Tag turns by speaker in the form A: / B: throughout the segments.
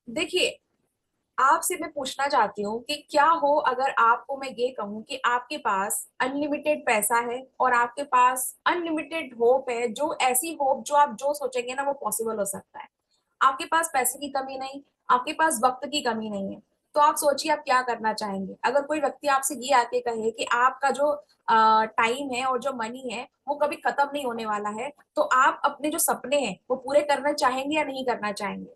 A: देखिए, आपसे मैं पूछना चाहती हूँ कि क्या हो अगर आपको मैं ये कहूँ कि आपके पास अनलिमिटेड पैसा है और आपके पास अनलिमिटेड होप है, जो ऐसी होप जो आप जो सोचेंगे ना वो पॉसिबल हो सकता है। आपके पास पैसे की कमी नहीं, आपके पास वक्त की कमी नहीं है। तो आप सोचिए आप क्या करना चाहेंगे अगर कोई व्यक्ति आपसे ये आके कहे कि आपका जो टाइम है और जो मनी है वो कभी खत्म नहीं होने वाला है, तो आप अपने जो सपने हैं वो पूरे करना चाहेंगे या नहीं करना चाहेंगे?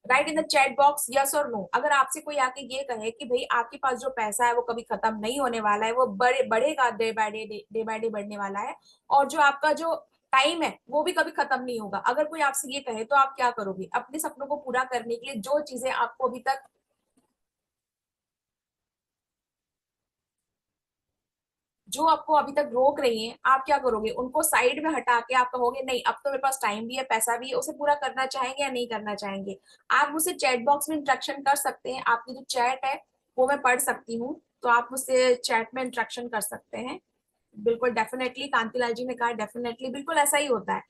A: Right in the chat box, yes और नो। अगर आपसे कोई आके ये कहे कि भाई आपके पास जो पैसा है वो कभी खत्म नहीं होने वाला है, वो बढ़ेगा, डे बाय डे बढ़ने वाला है, और जो आपका जो टाइम है वो भी कभी खत्म नहीं होगा, अगर कोई आपसे ये कहे तो आप क्या करोगे अपने सपनों को पूरा करने के लिए? जो चीजें आपको अभी तक जो आपको अभी तक रोक रही हैं, आप क्या करोगे? उनको साइड में हटा के आप कहोगे नहीं, अब तो मेरे पास टाइम भी है, पैसा भी है, उसे पूरा करना चाहेंगे या नहीं करना चाहेंगे? आप मुझसे चैट बॉक्स में इंटरेक्शन कर सकते हैं, आपकी जो चैट है वो मैं पढ़ सकती हूँ, तो आप मुझसे चैट में इंटरेक्शन कर सकते हैं। बिल्कुल डेफिनेटली, कांतिलाल जी ने कहा डेफिनेटली, बिल्कुल ऐसा ही होता है।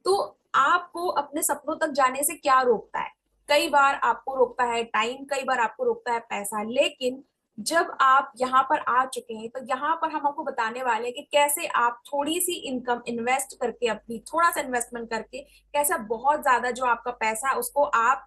A: तो आपको अपने सपनों तक जाने से क्या रोकता है? कई बार आपको रोकता है टाइम, कई बार आपको रोकता है पैसा, लेकिन जब आप यहाँ पर आ चुके हैं तो यहाँ पर हम आपको बताने वाले हैं कि कैसे आप थोड़ी सी इनकम इन्वेस्ट करके, अपनी थोड़ा सा इन्वेस्टमेंट करके, कैसा बहुत ज्यादा जो आपका पैसा है उसको आप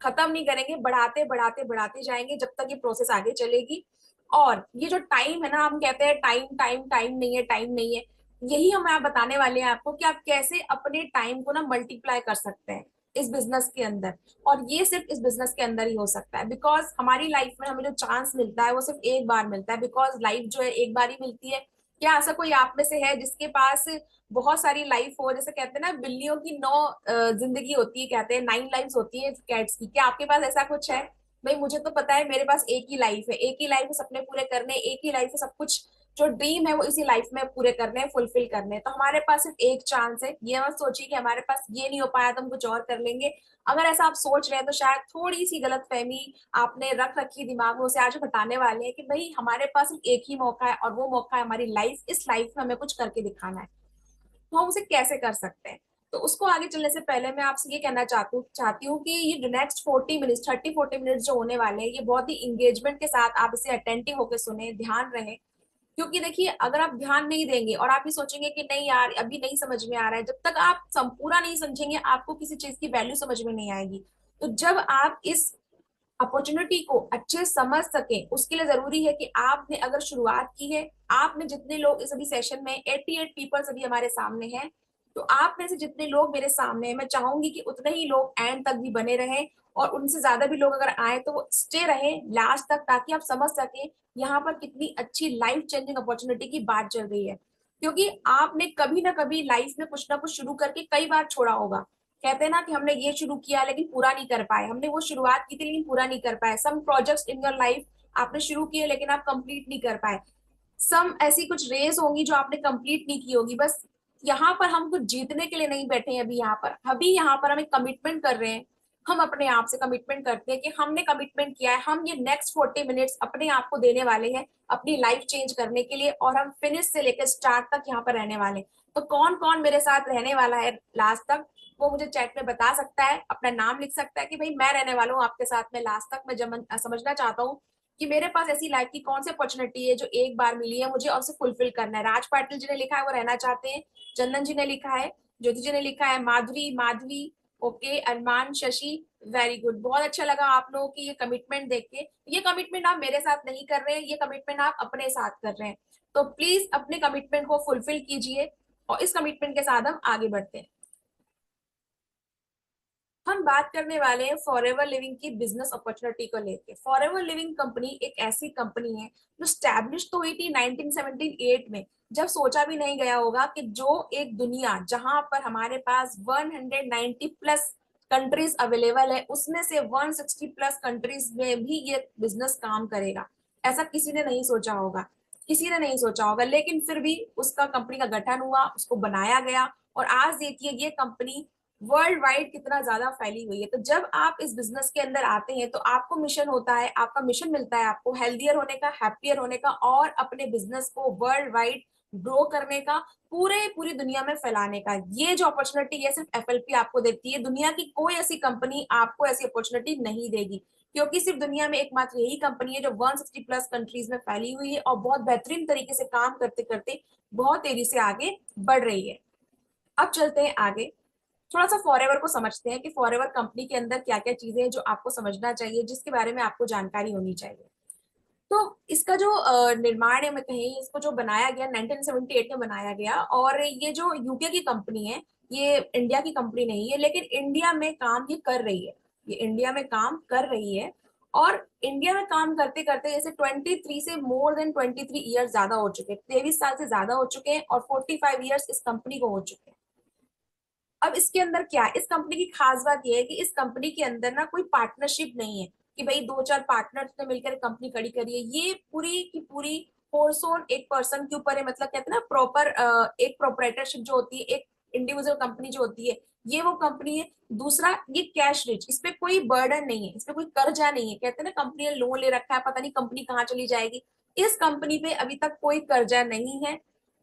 A: खत्म नहीं करेंगे, बढ़ाते बढ़ाते बढ़ाते जाएंगे जब तक ये प्रोसेस आगे चलेगी। और ये जो टाइम है ना, हम कहते हैं टाइम टाइम टाइम नहीं है, टाइम नहीं है, यही हम आप बताने वाले हैं आपको कि आप कैसे अपने टाइम को ना मल्टीप्लाई कर सकते हैं इस बिजनेस के अंदर। और ये सिर्फ इस बिजनेस के अंदर ही हो सकता है, बिकॉज हमारी लाइफ में हमें जो चांस मिलता है वो सिर्फ एक बार मिलता है, बिकॉज लाइफ जो है एक बार ही मिलती है। क्या ऐसा कोई आप में से है जिसके पास बहुत सारी लाइफ हो? जैसे कहते हैं ना बिल्लियों की 9 जिंदगी होती है, कहते हैं 9 लाइफ्स होती है कैट्स की, क्या आपके पास ऐसा कुछ है? भाई मुझे तो पता है मेरे पास एक ही लाइफ है, एक ही लाइफ है सपने पूरे करने, एक ही लाइफ है सब कुछ जो ड्रीम है वो इसी लाइफ में पूरे करने हैं, फुलफिल करने हैं। तो हमारे पास सिर्फ एक चांस है, ये मत सोचिए कि हमारे पास ये नहीं हो पाया तो हम कुछ और कर लेंगे। अगर ऐसा आप सोच रहे हैं तो शायद थोड़ी सी गलत फहमी आपने रख रखी दिमाग में, उसे आज हम बताने वाले हैं कि भाई हमारे पास सिर्फ एक ही मौका है और वो मौका है हमारी लाइफ, इस लाइफ में हमें कुछ करके दिखाना है। तो हम उसे कैसे कर सकते हैं? तो उसको आगे चलने से पहले मैं आपसे ये कहना चाहती हूँ कि ये नेक्स्ट 40 मिनट्स, 30-40 मिनट्स जो होने वाले हैं, ये बहुत ही इंगेजमेंट के साथ आप इसे अटेंटिव होकर सुने, ध्यान रहे। क्योंकि देखिए अगर आप ध्यान नहीं देंगे और आप ये सोचेंगे कि नहीं यार अभी नहीं समझ में आ रहा है, जब तक आप संपूर्ण नहीं समझेंगे आपको किसी चीज की वैल्यू समझ में नहीं आएगी। तो जब आप इस अपॉर्चुनिटी को अच्छे से समझ सके, उसके लिए जरूरी है कि आपने अगर शुरुआत की है, आपने जितने लोग इस अभी सेशन में 88 पीपल्स अभी हमारे सामने हैं, तो आप में से जितने लोग मेरे सामने हैं मैं चाहूंगी कि उतने ही लोग एंड तक भी बने रहें, और उनसे ज्यादा भी लोग अगर आए तो वो स्टे रहे लास्ट तक, ताकि आप समझ सके यहाँ पर कितनी अच्छी लाइफ चेंजिंग अपॉर्चुनिटी की बात चल रही है। क्योंकि आपने कभी ना कभी लाइफ में कुछ ना कुछ शुरू करके कई बार छोड़ा होगा। कहते हैं ना कि हमने ये शुरू किया लेकिन पूरा नहीं कर पाए, हमने वो शुरुआत की थी लेकिन पूरा नहीं कर पाए। Some projects in your life आपने शुरू किए लेकिन आप कंप्लीट नहीं कर पाए। सम ऐसी कुछ रेस होंगी जो आपने कंप्लीट नहीं की होगी। बस यहाँ पर हम कुछ जीतने के लिए नहीं बैठे हैं, अभी यहाँ पर हम एक कमिटमेंट कर रहे हैं। हम अपने आप से कमिटमेंट करते हैं कि हमने कमिटमेंट किया है, हम ये नेक्स्ट 40 मिनट्स अपने आप को देने वाले हैं अपनी लाइफ चेंज करने के लिए, और हम फिनिश से लेकर स्टार्ट तक यहाँ पर रहने वाले हैं। तो कौन कौन मेरे साथ रहने वाला है लास्ट तक, वो मुझे चैट में बता सकता है, अपना नाम लिख सकता है कि भाई मैं रहने वाला हूँ आपके साथ में लास्ट तक। मैं समझना चाहता हूँ कि मेरे पास ऐसी लाइफ की कौन सी अपॉर्चुनिटी है जो एक बार मिली है मुझे और उसे फुलफिल करना है। राज पाटिल जी ने लिखा है वो रहना चाहते हैं, चंदन जी ने लिखा है, ज्योति जी ने लिखा है, माधुरी, माधवी, ओके, अरमान, शशि, वेरी गुड। बहुत अच्छा लगा आप लोगों की ये कमिटमेंट देख के। ये कमिटमेंट आप मेरे साथ नहीं कर रहे हैं, ये कमिटमेंट आप अपने साथ कर रहे हैं। तो प्लीज अपने कमिटमेंट को फुलफिल कीजिए, और इस कमिटमेंट के साथ हम आगे बढ़ते हैं। हम बात करने वाले हैं फॉरएवर लिविंग की बिजनेस अपॉर्चुनिटी को लेके। फॉरएवर लिविंग कंपनी एक ऐसी कंपनी है जो स्टैब्लिश तो हुई थी 1978 में, जब सोचा भी नहीं गया होगा कि जो एक दुनिया जहां पर हमारे पास 190 प्लस कंट्रीज अवेलेबल है, उसमें से 160 प्लस कंट्रीज में भी ये बिजनेस काम करेगा। ऐसा किसी ने नहीं सोचा होगा, किसी ने नहीं सोचा होगा, लेकिन फिर भी उसका कंपनी का गठन हुआ, उसको बनाया गया, और आज देखिए ये कंपनी वर्ल्ड वाइड कितना ज्यादा फैली हुई है। तो जब आप इस बिजनेस के अंदर आते हैं तो आपको मिशन होता है, आपका मिशन मिलता है आपको हेल्थियर होने का, हैप्पियर होने का, और अपने बिजनेस को वर्ल्ड वाइड ग्रो करने का, पूरी दुनिया में फैलाने का। ये जो अपॉर्चुनिटी है सिर्फ एफएलपी आपको देती है, दुनिया की कोई ऐसी कंपनी आपको ऐसी अपॉर्चुनिटी नहीं देगी, क्योंकि सिर्फ दुनिया में एकमात्र यही कंपनी है जो 160 प्लस कंट्रीज में फैली हुई है और बहुत बेहतरीन तरीके से काम करते करते बहुत तेजी से आगे बढ़ रही है। अब चलते हैं आगे, थोड़ा सा फॉरएवर को समझते हैं कि फॉरएवर कंपनी के अंदर क्या क्या चीजें हैं जो आपको समझना चाहिए, जिसके बारे में आपको जानकारी होनी चाहिए। तो इसका जो निर्माण है, मैं कहीं इसको जो बनाया गया 1978 में बनाया गया, और ये जो यूके की कंपनी है, ये इंडिया की कंपनी नहीं है, लेकिन इंडिया में काम ये कर रही है, ये इंडिया में काम कर रही है। और इंडिया में काम करते करते जैसे 23 से मोर देन 23 ईयर्स ज्यादा हो चुके हैं, 23 साल से ज्यादा हो चुके हैं, और 45 ईयर्स इस कंपनी को हो चुके हैं। अब इसके अंदर क्या है, इस कंपनी की खास बात यह है कि इस कंपनी के अंदर ना कोई पार्टनरशिप नहीं है कि भाई दो चार पार्टनर्स ने मिलकर कंपनी खड़ी करी है। ये पूरी की पूरी फोर्स ऑन एक पर्सन के ऊपर है, मतलब कहते हैं ना प्रॉपर एक प्रोपराइटरशिप जो होती है, एक इंडिविजुअल कंपनी जो होती है, ये वो कंपनी है। दूसरा, ये कैश रिच, इस पे कोई बर्डन नहीं है, इस पे कोई कर्जा नहीं है। कहते हैं ना कंपनी ने लोन ले रखा है, पता नहीं कंपनी कहाँ चली जाएगी। इस कंपनी पे अभी तक कोई कर्जा नहीं है,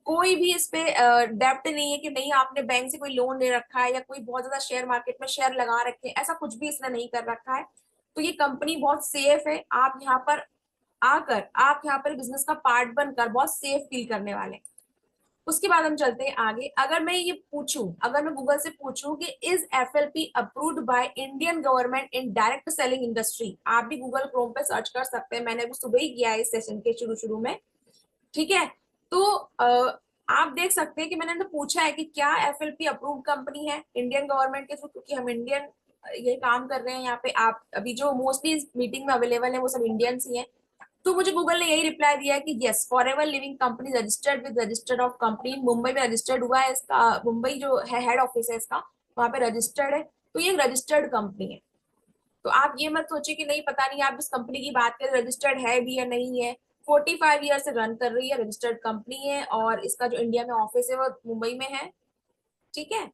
A: कोई भी इस पे डेप्ट नहीं है कि नहीं आपने बैंक से कोई लोन ले रखा है या कोई बहुत ज्यादा शेयर मार्केट में शेयर लगा रखे हैं, ऐसा कुछ भी इसने नहीं कर रखा है। तो ये कंपनी बहुत सेफ है, आप यहाँ पर आकर, आप यहाँ पर बिजनेस का पार्ट बनकर बहुत सेफ फील करने वाले हैं। उसके बाद हम चलते हैं आगे। अगर मैं ये पूछूं, अगर मैं गूगल से पूछूं कि is FLP approved by Indian government in direct selling industry, आप भी गूगल क्रोम पे सर्च कर सकते हैं, मैंने अभी सुबह ही किया है इस सेशन के शुरू शुरू में। ठीक है, तो आप देख सकते हैं कि मैंने तो पूछा है कि क्या एफएलपी अप्रूव्ड कंपनी है इंडियन गवर्नमेंट के थ्रू, क्योंकि हम इंडियन ये काम कर रहे हैं यहाँ पे। आप अभी जो मोस्टली इस मीटिंग में अवेलेबल है वो सब इंडियंस ही हैं। तो मुझे गूगल ने यही रिप्लाई दिया है कि yes, forever living company registered with registered of company, Mumbai में रजिस्टर्ड हुआ है इसका, मुंबई जो है हेड ऑफिस है इसका, वहां पे रजिस्टर्ड है, तो ये रजिस्टर्ड कंपनी है। तो आप ये मत सोचिए कि नहीं पता नहीं, आप इस कंपनी की बात करें रजिस्टर्ड है भी या नहीं है। 45 ईयर से रन कर रही है, रजिस्टर्ड कंपनी है, और इसका जो इंडिया में ऑफिस है वो मुंबई में है। ठीक है,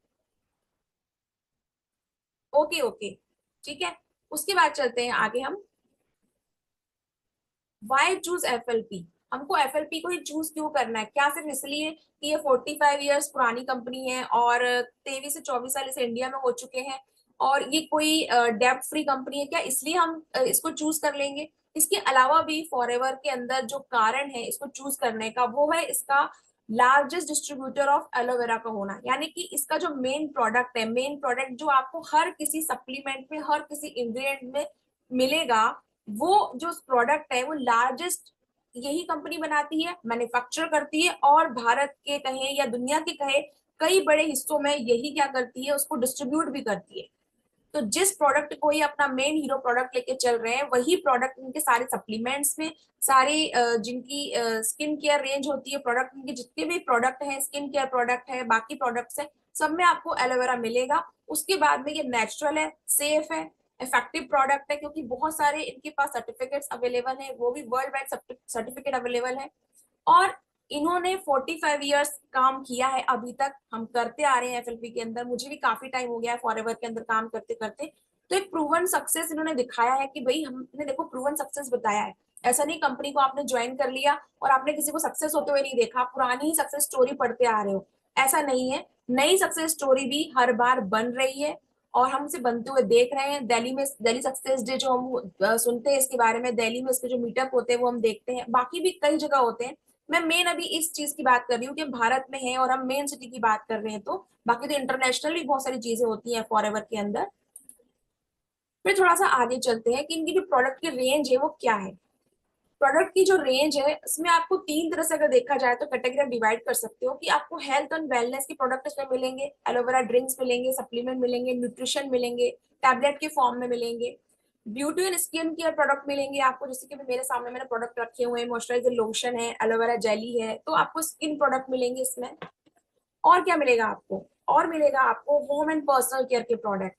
A: ओके ओके, ठीक है। उसके बाद चलते हैं आगे हम, वाई चूज एफएलपी, हमको एफएलपी को ही चूज क्यों करना है? क्या सिर्फ इसलिए कि ये 45 ईयर्स पुरानी कंपनी है और 23 से 24 साल इसे इंडिया में हो चुके हैं, और ये कोई डेब्ट फ्री कंपनी है, क्या इसलिए हम इसको चूज कर लेंगे? इसके अलावा भी फॉरएवर के अंदर जो कारण है इसको चूज करने का, वो है इसका लार्जेस्ट डिस्ट्रीब्यूटर ऑफ एलोवेरा का होना। यानी कि इसका जो मेन प्रोडक्ट है, मेन प्रोडक्ट जो आपको हर किसी सप्लीमेंट में, हर किसी इंग्रेडिएंट में मिलेगा, वो जो प्रोडक्ट है वो लार्जेस्ट यही कंपनी बनाती है, मैन्युफैक्चर करती है, और भारत के कहें या दुनिया के कहे कई बड़े हिस्सों में यही क्या करती है, उसको डिस्ट्रीब्यूट भी करती है। तो जिस प्रोडक्ट को ये अपना मेन हीरो प्रोडक्ट लेके चल रहे हैं, वही प्रोडक्ट इनके सारे सप्लीमेंट्स में, सारी जिनकी स्किन केयर रेंज होती है, प्रोडक्ट इनके जितने भी प्रोडक्ट हैं, स्किन केयर प्रोडक्ट है, बाकी प्रोडक्ट्स है, सब में आपको एलोवेरा मिलेगा। उसके बाद में ये नेचुरल है, सेफ है, इफेक्टिव प्रोडक्ट है, क्योंकि बहुत सारे इनके पास सर्टिफिकेट्स अवेलेबल है, वो भी वर्ल्ड वाइड सर्टिफिकेट अवेलेबल है। और इन्होंने 45 ईयर्स काम किया है अभी तक, हम करते आ रहे हैं एफएलपी के अंदर, मुझे भी काफी टाइम हो गया है फॉरएवर के अंदर काम करते करते। तो एक प्रूवन सक्सेस इन्होंने दिखाया है कि भाई हमने देखो प्रूवन सक्सेस बताया है। ऐसा नहीं कंपनी को आपने ज्वाइन कर लिया और आपने किसी को सक्सेस होते हुए नहीं देखा, पुरानी ही सक्सेस स्टोरी पढ़ते आ रहे हो, ऐसा नहीं है। नई सक्सेस स्टोरी भी हर बार बन रही है और हम इसे बनते हुए देख रहे हैं। दिल्ली में दिल्ली सक्सेस डे जो हम सुनते हैं इसके बारे में, दिल्ली में इसके जो मीटअप होते हैं वो हम देखते हैं, बाकी भी कई जगह होते हैं। मैं मेन अभी इस चीज की बात कर रही हूँ कि भारत में है और हम मेन सिटी की बात कर रहे हैं, तो बाकी तो इंटरनेशनल भी बहुत सारी चीजें होती हैं फॉरएवर के अंदर। फिर थोड़ा सा आगे चलते हैं कि इनकी जो प्रोडक्ट की रेंज है वो क्या है। प्रोडक्ट की जो रेंज है इसमें आपको तीन तरह से अगर देखा जाए तो कैटेगरी डिवाइड कर सकते हो, कि आपको हेल्थ एंड वेलनेस के प्रोडक्ट इसमें मिलेंगे, एलोवेरा ड्रिंक्स मिलेंगे, सप्लीमेंट मिलेंगे, न्यूट्रिशन मिलेंगे, टैबलेट के फॉर्म में मिलेंगे, beauty and skin care product मिलेंगे आपको, जैसे कि मेरे सामने मैंने प्रोडक्ट रखे हुए हैं, मॉइस्चराइजर लोशन है, एलोवेरा जेली है, तो आपको स्किन प्रोडक्ट मिलेंगे इसमें। और क्या मिलेगा आपको? और मिलेगा आपको होम एंड पर्सनल केयर के प्रोडक्ट।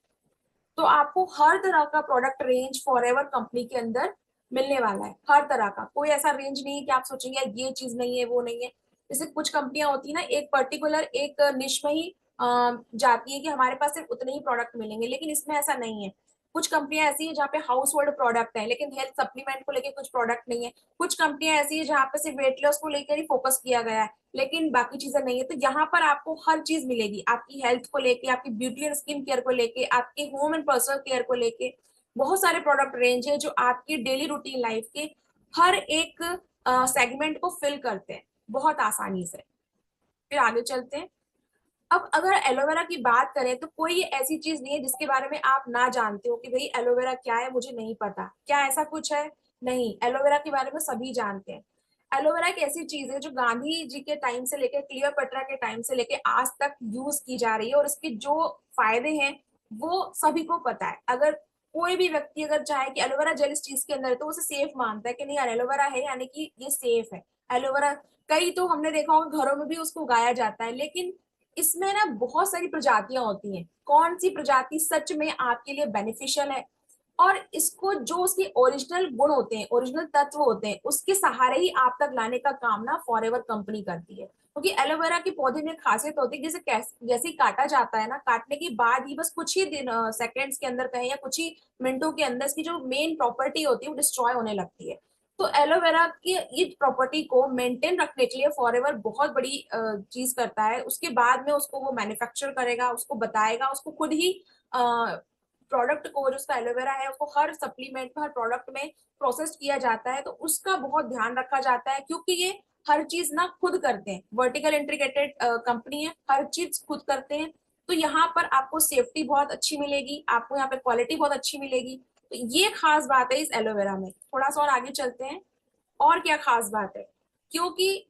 A: तो आपको हर तरह का प्रोडक्ट रेंज फॉरएवर कंपनी के अंदर मिलने वाला है, हर तरह का। कोई ऐसा रेंज नहीं है कि आप सोचेंगे यार ये चीज नहीं है वो नहीं है। जैसे कुछ कंपनियां होती है ना, एक पर्टिकुलर एक निश में ही जाती है कि हमारे पास सिर्फ उतने ही प्रोडक्ट मिलेंगे, लेकिन इसमें ऐसा नहीं है। कुछ कंपनियां ऐसी है जहाँ पे हाउस होल्ड प्रोडक्ट है लेकिन हेल्थ सप्लीमेंट को लेके कुछ प्रोडक्ट नहीं है। कुछ कंपनियां ऐसी है जहाँ पे सिर्फ वेट लॉस को लेकर ही फोकस किया गया है लेकिन बाकी चीजें नहीं है। तो यहाँ पर आपको हर चीज मिलेगी, आपकी हेल्थ को लेके, आपकी ब्यूटी एंड स्किन केयर को लेके, आपके होम एंड पर्सनल केयर को लेके बहुत सारे प्रोडक्ट रेंज है जो आपकी डेली रूटीन लाइफ के हर एक सेगमेंट को फिल करते हैं बहुत आसानी से। फिर आगे चलते हैं। अब अगर एलोवेरा की बात करें तो कोई ऐसी चीज नहीं है जिसके बारे में आप ना जानते हो कि भाई एलोवेरा क्या है, मुझे नहीं पता, क्या ऐसा कुछ है? नहीं, एलोवेरा के बारे में सभी जानते हैं। एलोवेरा एक ऐसी चीज है जो गांधी जी के टाइम से लेकर क्लियोपेट्रा के टाइम से लेकर आज तक यूज की जा रही है और इसके जो फायदे हैं वो सभी को पता है। अगर कोई भी व्यक्ति अगर चाहे कि एलोवेरा जेल इस चीज के अंदर है तो उसे सेफ मानता है कि नहीं यार एलोवेरा है यानी कि ये सेफ है। एलोवेरा कई तो हमने देखा होगा घरों में भी उसको उगाया जाता है, लेकिन इसमें ना बहुत सारी प्रजातियां होती हैं। कौन सी प्रजाति सच में आपके लिए बेनिफिशियल है और इसको जो उसके ओरिजिनल गुण होते हैं, ओरिजिनल तत्व होते हैं, उसके सहारे ही आप तक लाने का काम ना फॉरएवर कंपनी करती है। क्योंकि एलोवेरा के पौधे में खासियत होती है जैसे जैसे ही काटा जाता है ना, काटने के बाद ही बस कुछ ही दिन सेकेंड्स के अंदर कहें या कुछ ही मिनटों के अंदर इसकी जो मेन प्रॉपर्टी होती है वो डिस्ट्रॉय होने लगती है। तो एलोवेरा की ये प्रॉपर्टी को मेंटेन रखने के लिए फॉरएवर बहुत बड़ी चीज करता है। उसके बाद में उसको वो मैन्युफैक्चर करेगा, उसको बताएगा, उसको खुद ही प्रोडक्ट को जो उसका एलोवेरा है उसको हर सप्लीमेंट में, हर प्रोडक्ट में प्रोसेस किया जाता है। तो उसका बहुत ध्यान रखा जाता है क्योंकि ये हर चीज ना खुद करते हैं, वर्टिकल इंटीग्रेटेड कंपनी है, हर चीज खुद करते हैं। तो यहाँ पर आपको सेफ्टी बहुत अच्छी मिलेगी, आपको यहाँ पे क्वालिटी बहुत अच्छी मिलेगी। तो ये खास बात है इस एलोवेरा में। थोड़ा सा और आगे चलते हैं, और क्या खास बात है। क्योंकि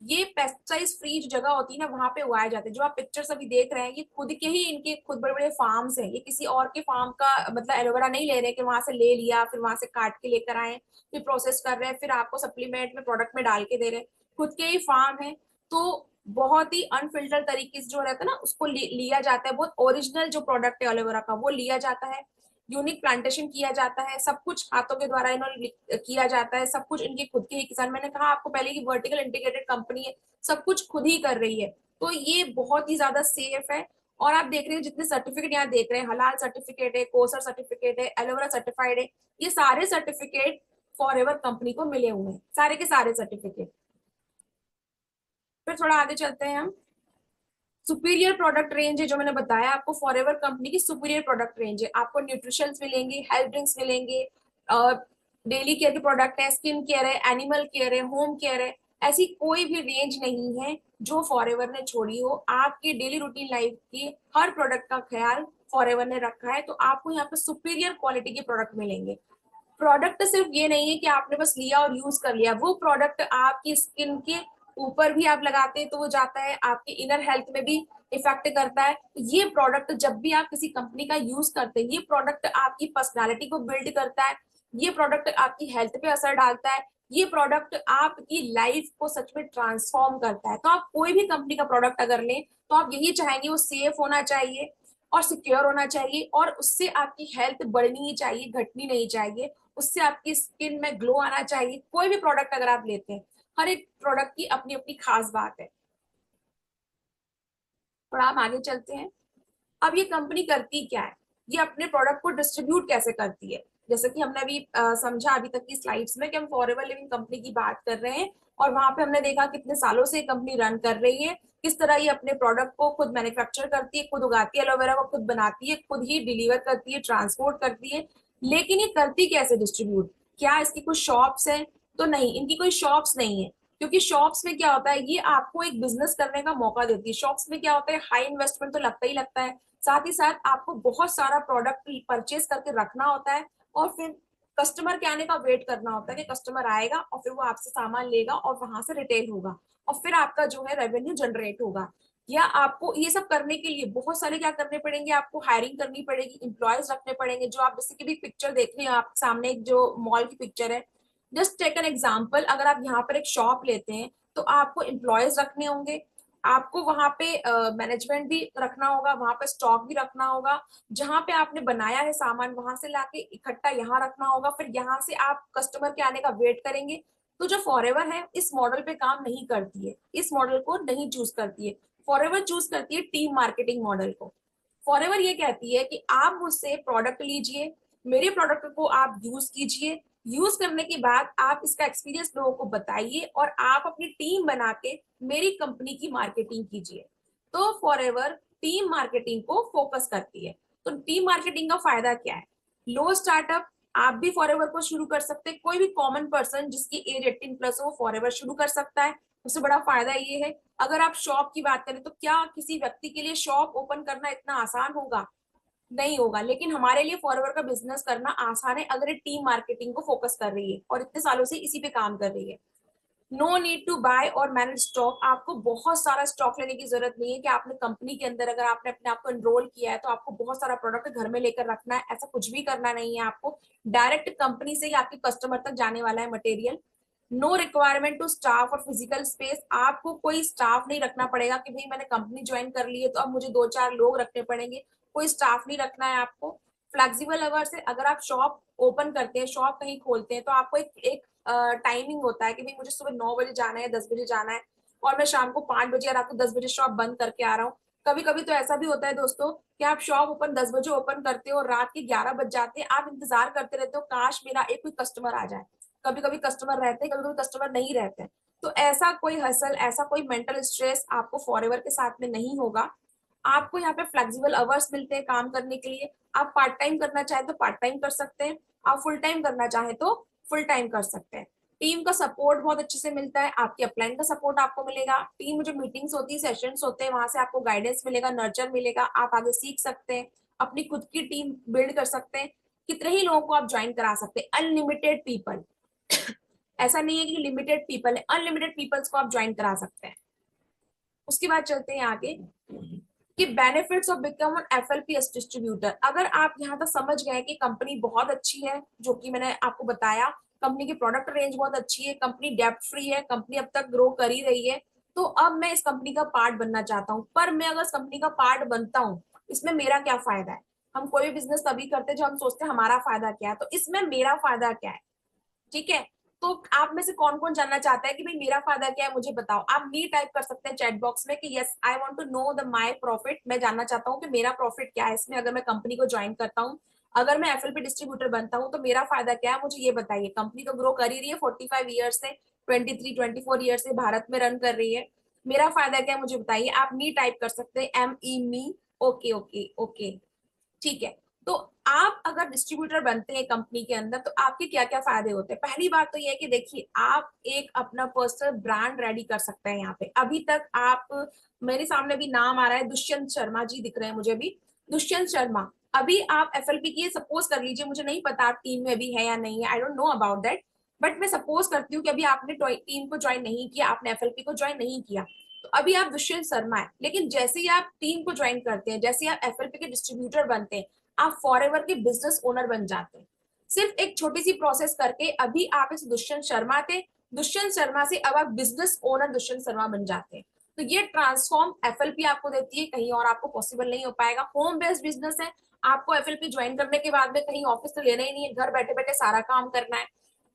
A: ये पेस्टिसाइड फ्री जो जगह होती है ना वहां पे उगाए जाते हैं। जो आप पिक्चर्स अभी देख रहे हैं ये खुद के ही, इनके खुद बड़े बड़े फार्म्स हैं। ये किसी और के फार्म का मतलब एलोवेरा नहीं ले रहे कि वहां से ले लिया फिर वहां से काट के लेकर आए, फिर प्रोसेस कर रहे हैं, फिर आपको सप्लीमेंट में प्रोडक्ट में डाल के दे रहे हैं। खुद के ही फार्म है। तो बहुत ही अनफिल्टर तरीके से जो रहता है ना उसको लिया जाता है। बहुत ओरिजिनल जो प्रोडक्ट है एलोवेरा का वो लिया जाता है। यूनिक प्लांटेशन किया जाता है, सब कुछ हाथों के द्वारा इन्होंने किया जाता है। सब कुछ इनके खुद के ही किसान, मैंने कहा आपको पहले की वर्टिकल इंटीग्रेटेड कंपनी है, सब कुछ खुद ही कर रही है। तो ये बहुत ही ज्यादा सेफ है। और आप देख रहे हैं जितने सर्टिफिकेट यहाँ देख रहे हैं, हलाल सर्टिफिकेट है, कोसर सर्टिफिकेट है, एलोवेरा सर्टिफाइड है, ये सारे सर्टिफिकेट फॉरएवर कंपनी को मिले हुए हैं, सारे के सारे सर्टिफिकेट। फिर थोड़ा आगे चलते हैं हम। सुपीरियर प्रोडक्ट रेंज है जो मैंने बताया आपको, फॉरएवर कंपनी की सुपीरियर प्रोडक्ट रेंज है। आपको न्यूट्रिशंस मिलेंगे, हेल्थ ड्रिंक्स मिलेंगे, डेली केयर के प्रोडक्ट है, स्किन केयर है, एनिमल केयर है, होम केयर है। ऐसी कोई भी रेंज नहीं है जो फॉरएवर ने छोड़ी हो। आपके डेली रूटीन लाइफ की हर प्रोडक्ट का ख्याल फॉरएवर ने रखा है। तो आपको यहाँ पे सुपीरियर क्वालिटी के प्रोडक्ट मिलेंगे। प्रोडक्ट सिर्फ ये नहीं है कि आपने बस लिया और यूज कर लिया, वो प्रोडक्ट आपकी स्किन के ऊपर भी आप लगाते हैं तो वो जाता है, आपके इनर हेल्थ में भी इफेक्ट करता है। ये प्रोडक्ट जब भी आप किसी कंपनी का यूज करते हैं, ये प्रोडक्ट आपकी पर्सनालिटी को बिल्ड करता है, ये प्रोडक्ट आपकी हेल्थ पे असर डालता है, ये प्रोडक्ट आपकी लाइफ को सच में ट्रांसफॉर्म करता है। तो आप कोई भी कंपनी का प्रोडक्ट अगर लें तो आप यही चाहेंगे वो सेफ होना चाहिए और सिक्योर होना चाहिए, और उससे आपकी हेल्थ बढ़नी ही चाहिए, घटनी नहीं चाहिए। उससे आपकी स्किन में ग्लो आना चाहिए। कोई भी प्रोडक्ट अगर आप लेते हैं, हर एक प्रोडक्ट की अपनी अपनी खास बात है। और आप आगे चलते हैं। अब ये कंपनी करती क्या है, ये अपने प्रोडक्ट को डिस्ट्रीब्यूट कैसे करती है। जैसे कि हमने अभी समझा अभी तक की स्लाइड्स में कि हम फॉरएवर लिविंग कंपनी की बात कर रहे हैं, और वहां पे हमने देखा कितने सालों से कंपनी रन कर रही है, किस तरह ये अपने प्रोडक्ट को खुद मैन्युफैक्चर करती है, खुद उगाती है, एलोवेरा को खुद बनाती है, खुद ही डिलीवर करती है, ट्रांसपोर्ट करती है। लेकिन ये करती कैसे डिस्ट्रीब्यूट, क्या इसकी कुछ शॉप्स हैं? तो नहीं, इनकी कोई शॉप्स नहीं है। क्योंकि शॉप्स में क्या होता है, ये आपको एक बिजनेस करने का मौका देती है। शॉप्स में क्या होता है, हाई इन्वेस्टमेंट तो लगता ही लगता है, साथ ही साथ आपको बहुत सारा प्रोडक्ट परचेज करके रखना होता है, और फिर कस्टमर के आने का वेट करना होता है कि कस्टमर आएगा और फिर वो आपसे सामान लेगा और वहां से रिटेल होगा, और फिर आपका जो है रेवेन्यू जनरेट होगा। या आपको ये सब करने के लिए बहुत सारे क्या करने पड़ेंगे, आपको हायरिंग करनी पड़ेगी, इंप्लॉयज रखने पड़ेंगे। जो आप जैसे कि भी पिक्चर देख रहे हैं आप सामने, एक जो मॉल की पिक्चर है, जस्ट टेक एन एग्जाम्पल। अगर आप यहाँ पर एक शॉप लेते हैं तो आपको एम्प्लॉयज रखने होंगे, आपको वहां पे मैनेजमेंट भी रखना होगा, वहां पे स्टॉक भी रखना होगा, जहां पे आपने बनाया है सामान वहां से लाके इकट्ठा यहाँ रखना होगा, फिर यहाँ से आप कस्टमर के आने का वेट करेंगे। तो जो फॉरएवर है इस मॉडल पे काम नहीं करती है, इस मॉडल को नहीं चूज करती है। फॉरएवर चूज करती है टीम मार्केटिंग मॉडल को। फॉरएवर ये कहती है कि आप मुझसे प्रोडक्ट लीजिए, मेरे प्रोडक्ट को आप यूज कीजिए, यूज करने के बाद आप इसका एक्सपीरियंस लोगों को बताइए और आप अपनी टीम बना के मेरी कंपनी की मार्केटिंग कीजिए। तो फॉरएवर टीम मार्केटिंग को फोकस करती है। तो टीम मार्केटिंग का फायदा क्या है? लो स्टार्टअप, आप भी फॉरएवर को शुरू कर सकते हैं। कोई भी कॉमन पर्सन जिसकी एज 18+ हो फॉरएवर शुरू कर सकता है। सबसे बड़ा फायदा ये है, अगर आप शॉप की बात करें तो क्या किसी व्यक्ति के लिए शॉप ओपन करना इतना आसान होगा? नहीं होगा। लेकिन हमारे लिए फॉरएवर का बिजनेस करना आसान है अगर ये टीम मार्केटिंग को फोकस कर रही है और इतने सालों से इसी पे काम कर रही है। नो नीड टू बाय और मैनेज स्टॉक, आपको बहुत सारा स्टॉक लेने की जरूरत नहीं है कि आपने कंपनी के अंदर अगर आपने अपने आप को एनरोल किया है तो आपको बहुत सारा प्रोडक्ट घर में लेकर रखना है, ऐसा कुछ भी करना नहीं है। आपको डायरेक्ट कंपनी से ही आपके कस्टमर तक जाने वाला है material. No requirement to staff और फिजिकल स्पेस, आपको कोई स्टाफ नहीं रखना पड़ेगा कि भाई मैंने कंपनी ज्वाइन कर ली है तो अब मुझे 2-4 लोग रखने पड़ेंगे, कोई स्टाफ नहीं रखना है आपको। फ्लेक्सिबल अवर्स है, अगर आप शॉप ओपन करते हैं, शॉप कहीं खोलते हैं तो आपको एक टाइमिंग होता है कि भाई मुझे सुबह 9 बजे जाना है, 10 बजे जाना है और मैं शाम को 5 बजे या रात को 10 बजे शॉप बंद करके आ रहा हूँ। कभी कभी तो ऐसा भी होता है दोस्तों कि आप शॉप ओपन 10 बजे ओपन करते हो और रात के 11 बज जाते हैं, आप इंतजार करते रहते हो काश मेरा एक कोई कस्टमर आ जाए। कभी कभी कस्टमर रहते हैं, कभी कभी कस्टमर नहीं रहते हैं। तो ऐसा कोई हसल, ऐसा कोई मेंटल स्ट्रेस आपको फॉरएवर के साथ में नहीं होगा। आपको यहाँ पे फ्लेक्सिबल अवर्स मिलते हैं काम करने के लिए। आप पार्ट टाइम करना चाहे तो पार्ट टाइम कर सकते हैं, आप फुल टाइम करना चाहे तो फुल टाइम कर सकते हैं। टीम का सपोर्ट बहुत अच्छे से मिलता है, आपके अपलाइन का सपोर्ट आपको मिलेगा। टीम में जो मीटिंग्स होती है, सेशंस होते हैं, वहां से आपको गाइडेंस मिलेगा, नर्चर मिलेगा, आप आगे सीख सकते हैं, अपनी खुद की टीम बिल्ड कर सकते हैं। कितने ही लोगों को आप ज्वाइन करा सकते हैं, अनलिमिटेड पीपल। ऐसा नहीं है कि लिमिटेड पीपल है, अनलिमिटेड पीपल्स को आप ज्वाइन करा सकते हैं। उसके बाद चलते हैं आगे कि benefits of become an FLPs distributor. अगर आप यहाँ तक समझ गए कि कंपनी बहुत अच्छी है, जो कि मैंने आपको बताया, कंपनी की प्रोडक्ट रेंज बहुत अच्छी है, कंपनी डेप्ट फ्री है, कंपनी अब तक ग्रो कर ही रही है, तो अब मैं इस कंपनी का पार्ट बनना चाहता हूँ। पर मैं अगर इस कंपनी का पार्ट बनता हूँ, इसमें मेरा क्या फायदा है? हम कोई भी बिजनेस तभी करते हैं जब हम सोचते हैं हमारा फायदा क्या है, तो इसमें मेरा फायदा क्या है? ठीक है। तो आप में से कौन कौन जानना चाहता है कि भाई मेरा फायदा क्या है, मुझे बताओ। आप मी टाइप कर सकते हैं चैट बॉक्स में कि yes I want to know the my profit, मैं जानना चाहता हूँ कि मेरा प्रॉफिट क्या है इसमें अगर मैं कंपनी को ज्वाइन करता हूँ, अगर मैं एफएलपी डिस्ट्रीब्यूटर बनता हूँ तो मेरा फायदा क्या है, मुझे ये बताइए। कंपनी तो ग्रो कर ही रही है 45 ईयर्स से, 23-24 ईयर्स से भारत में रन कर रही है। मेरा फायदा क्या है मुझे बताइए। आप मी टाइप कर सकते हैं, मी। ओके ओके ओके, ठीक है। तो आप अगर डिस्ट्रीब्यूटर बनते हैं कंपनी के अंदर तो आपके क्या क्या फायदे होते हैं? पहली बात तो ये है कि देखिए, आप एक अपना पर्सनल ब्रांड रेडी कर सकते हैं। यहाँ पे अभी तक आप, मेरे सामने भी नाम आ रहा है, दुष्यंत शर्मा जी दिख रहे हैं मुझे भी। दुष्यंत शर्मा, अभी आप एफएलपी की, सपोज कर लीजिए, मुझे नहीं पता आप टीम में भी है या नहीं है, I don't know about that, but मैं सपोज करती हूँ कि अभी आपने टीम को ज्वाइन नहीं किया, आपने एफएलपी को ज्वाइन नहीं किया, तो अभी आप दुष्यंत शर्मा है। लेकिन जैसे ही आप टीम को ज्वाइन करते हैं, जैसे ही आप एफएलपी के डिस्ट्रीब्यूटर बनते हैं, आप फॉरएवर के बिजनेस ओनर बन जाते हैं। सिर्फ एक छोटी सी प्रोसेस करके अभी आप इस दुष्यंत शर्मा थे, दुष्यंत शर्मा से अब आप बिजनेस ओनर दुष्यंत शर्मा बन जाते हैं। तो ये ट्रांसफॉर्म एफएलपी आपको देती है, कहीं और आपको पॉसिबल नहीं हो पाएगा। होम बेस्ड बिजनेस है, आपको एफएलपी ज्वाइन करने के बाद में कहीं ऑफिस तो लेना ही नहीं है, घर बैठे बैठे सारा काम करना है।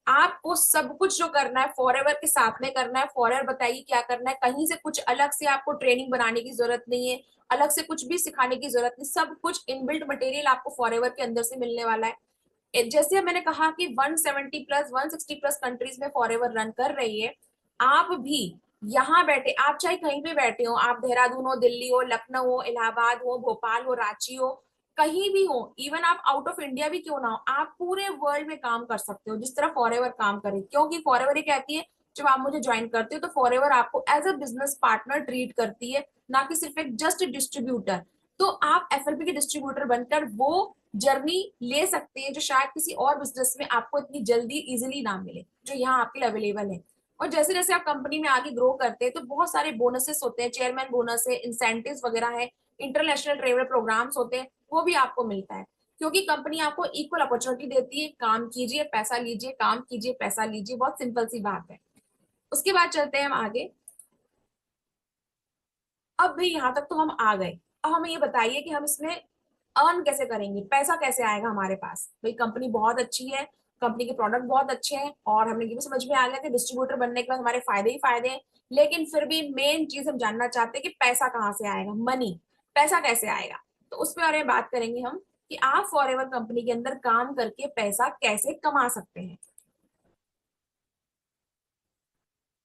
A: आपको सब कुछ जो करना है फॉरएवर के साथ में करना है। फॉरएवर बताइए क्या करना है, कहीं से कुछ अलग से आपको ट्रेनिंग बनाने की जरूरत नहीं है, अलग से कुछ भी सिखाने की जरूरत नहीं, सब कुछ इनबिल्ट मटेरियल आपको फॉरएवर के अंदर से मिलने वाला है। जैसे मैंने कहा कि 170+ 160+ कंट्रीज में फॉरएवर रन कर रही है। आप भी यहाँ बैठे, आप चाहे कहीं पे बैठे हो, आप देहरादून हो, दिल्ली हो, लखनऊ हो, इलाहाबाद हो, भोपाल हो, रांची हो, कहीं भी हो, इवन आप आउट ऑफ इंडिया भी क्यों ना हो, आप पूरे वर्ल्ड में काम कर सकते हो जिस तरह फॉरएवर काम करे। क्योंकि फॉरएवर ये कहती है, जब आप मुझे ज्वाइन करते हो तो फॉरएवर आपको as a business partner treat करती है, ना कि सिर्फ एक जस्ट डिस्ट्रीब्यूटर। तो आप एफएलपी के डिस्ट्रीब्यूटर बनकर वो जर्नी ले सकते हैं जो शायद किसी और बिजनेस में आपको इतनी जल्दी इजिली ना मिले, जो यहाँ आपके लिए अवेलेबल है। और जैसे जैसे आप कंपनी में आगे ग्रो करते हैं तो बहुत सारे बोनसेस होते हैं, चेयरमैन बोनस है, इंसेंटिव्स वगैरह है, इंटरनेशनल ट्रेवल प्रोग्राम्स होते हैं, वो भी आपको मिलता है। क्योंकि कंपनी आपको इक्वल अपॉर्चुनिटी देती है, काम कीजिए पैसा लीजिए, काम कीजिए पैसा लीजिए, बहुत सिंपल सी बात है। उसके बाद चलते हैं हम आगे। अब भाई यहाँ तक तो हम आ गए, अब हमें ये बताइए कि हम इसमें अर्न कैसे करेंगे, पैसा कैसे आएगा हमारे पास। भाई कंपनी बहुत अच्छी है, कंपनी के प्रोडक्ट बहुत अच्छे हैं, और हमें ये भी समझ में आ गया कि डिस्ट्रीब्यूटर बनने के बाद हमारे फायदे ही फायदे हैं। लेकिन फिर भी मेन चीज हम जानना चाहते हैं कि पैसा कहाँ से आएगा, मनी, पैसा कैसे आएगा। तो उस पर बारे में बात करेंगे हम कि आप फॉरएवर कंपनी के अंदर काम करके पैसा कैसे कमा सकते हैं।